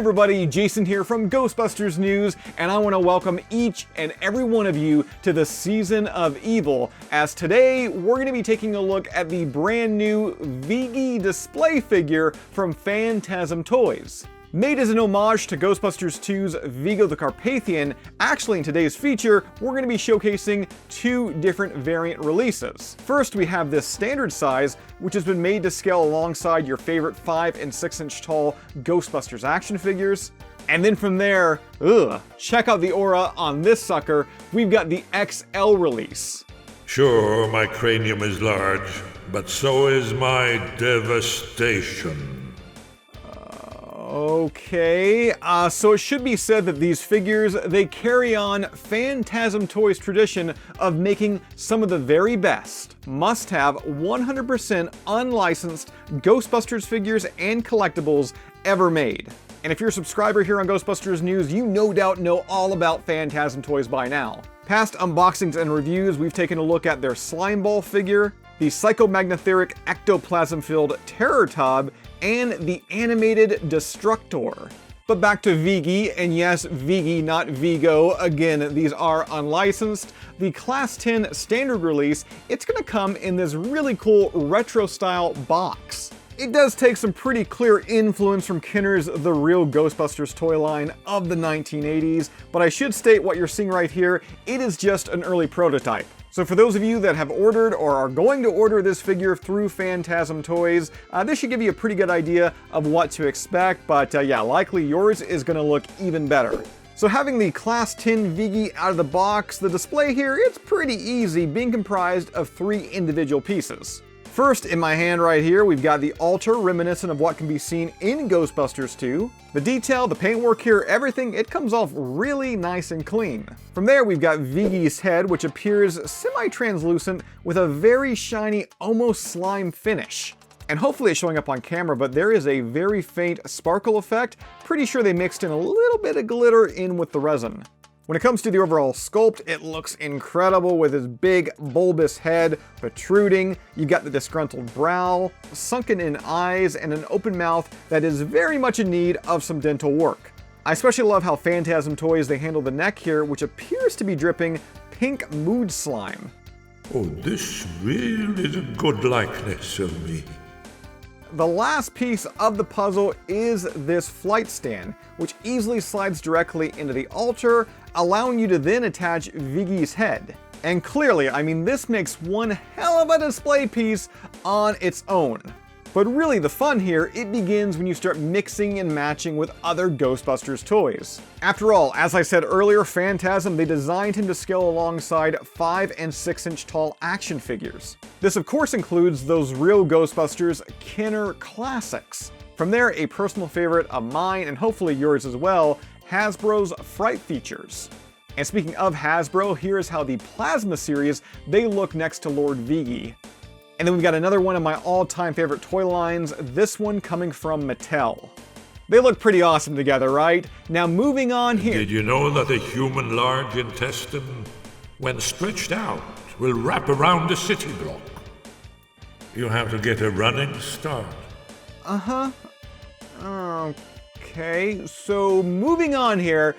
everybody, Jason here from Ghostbusters News, and I want to welcome each and every one of you to the Season of Evil, as today we're going to be taking a look at the brand new Vigo display figure from Phantasm Toys. Made as an homage to Ghostbusters 2's Vigo the Carpathian, actually in today's feature, we're going to be showcasing two different variant releases. First, we have this standard size, which has been made to scale alongside your favorite 5 and 6 inch tall Ghostbusters action figures. And then from there, check out the aura on this sucker. We've got the XL release. Sure, my cranium is large, but so is my devastation. Okay, so it should be said that these figures, they carry on Phantasm Toys' tradition of making some of the very best, must-have, 100% unlicensed Ghostbusters figures and collectibles ever made. And if you're a subscriber here on Ghostbusters News, you no doubt know all about Phantasm Toys by now. Past unboxings and reviews, we've taken a look at their Slime Ball figure, the psychomagnetheric ectoplasm-filled Terror Tub, and the animated Destructor. But back to Vigo, and yes, Vigo, not Vigo. Again, these are unlicensed. The Class 10 standard release, it's gonna come in this really cool retro-style box. It does take some pretty clear influence from Kenner's The Real Ghostbusters toy line of the 1980s, but I should state what you're seeing right here, it is just an early prototype. So for those of you that have ordered or are going to order this figure through Phantasm Toys, this should give you a pretty good idea of what to expect, but yeah, likely yours is going to look even better. So having the Class 10 Vigo out of the box, the display here, it's pretty easy, being comprised of 3 individual pieces. First, in my hand right here, we've got the altar, reminiscent of what can be seen in Ghostbusters 2. The detail, the paintwork here, everything, it comes off really nice and clean. From there, we've got Vigo's head, which appears semi-translucent with a very shiny, almost slime finish. And hopefully it's showing up on camera, but there is a very faint sparkle effect. Pretty sure they mixed in a little bit of glitter in with the resin. When it comes to the overall sculpt, it looks incredible with his big, bulbous head protruding. You got the disgruntled brow, sunken in eyes, and an open mouth that is very much in need of some dental work. I especially love how Phantasm Toys, they handle the neck here, which appears to be dripping pink mood slime. Oh, this really is a good likeness of me. The last piece of the puzzle is this flight stand, which easily slides directly into the altar, allowing you to then attach Vigo's head. And clearly, I mean, this makes one hell of a display piece on its own. But really the fun here, it begins when you start mixing and matching with other Ghostbusters toys. After all, as I said earlier, Phantasm, they designed him to scale alongside 5 and 6 inch tall action figures. This of course includes those Real Ghostbusters Kenner classics. From there, a personal favorite of mine, and hopefully yours as well, Hasbro's Fright Features. And speaking of Hasbro, here's how the Plasma series, they look next to Lord Vigo. And then we've got another one of my all-time favorite toy lines, this one coming from Mattel. They look pretty awesome together, right? Now moving on here. Did you know that a human large intestine, when stretched out, will wrap around a city block? You have to get a running start. Okay, so moving on here.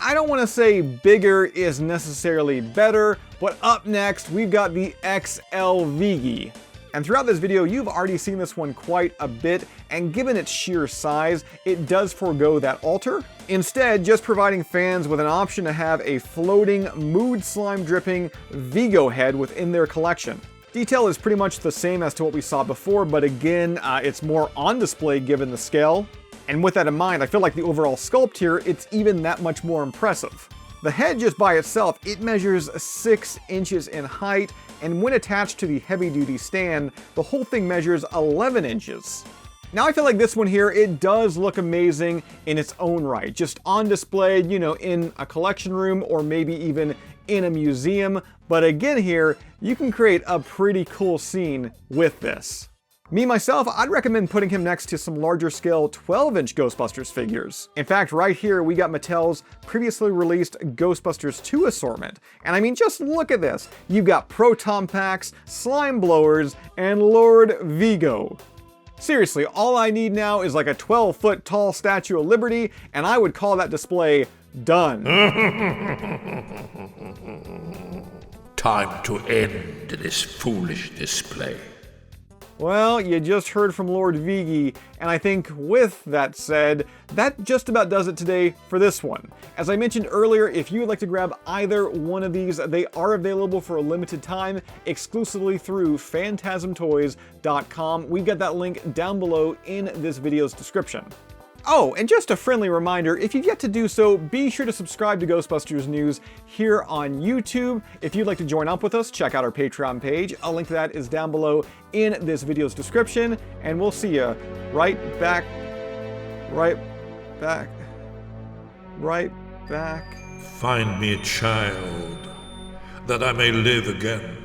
I don't want to say bigger is necessarily better, but up next we've got the XL Vigo. And throughout this video, you've already seen this one quite a bit, and given its sheer size, it does forego that altar. Instead, just providing fans with an option to have a floating, mood slime dripping Vigo head within their collection. Detail is pretty much the same as to what we saw before, but again, it's more on display given the scale. And with that in mind, I feel like the overall sculpt here, it's even that much more impressive. The head just by itself, it measures 6 inches in height, and when attached to the heavy-duty stand, the whole thing measures 11 inches. Now I feel like this one here, it does look amazing in its own right, just on display, you know, in a collection room or maybe even in a museum. But again here, you can create a pretty cool scene with this. Me, myself, I'd recommend putting him next to some larger scale 12-inch Ghostbusters figures. In fact, right here, we got Mattel's previously released Ghostbusters 2 assortment. And I mean, just look at this. You've got proton packs, slime blowers, and Lord Vigo. Seriously, all I need now is like a 12-foot tall Statue of Liberty, and I would call that display done. Time to end this foolish display. Well, you just heard from Lord Vigo, and I think with that said, that just about does it today for this one. As I mentioned earlier, if you would like to grab either one of these, they are available for a limited time exclusively through phantasmtoys.com. We've got that link down below in this video's description. Oh, and just a friendly reminder, if you've yet to do so, be sure to subscribe to Ghostbusters News here on YouTube. If you'd like to join up with us, check out our Patreon page. A link to that is down below in this video's description, and we'll see you right back. Find me a child, that I may live again.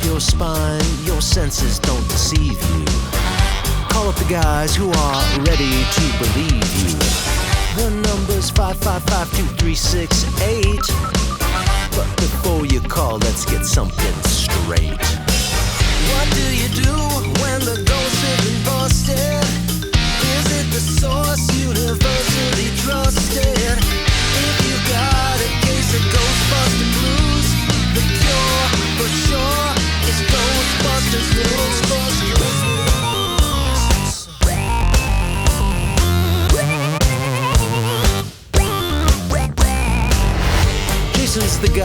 Your spine, your senses don't deceive you. Call up the guys who are ready to believe you. The number's 555-2368. But before you call, let's get something straight. What do you do when the ghost has been busted? Is it the source universally trusted? If you've got a case of Ghostbuster blues, the cure for sure is Ghostbusters news. Jason's the guy.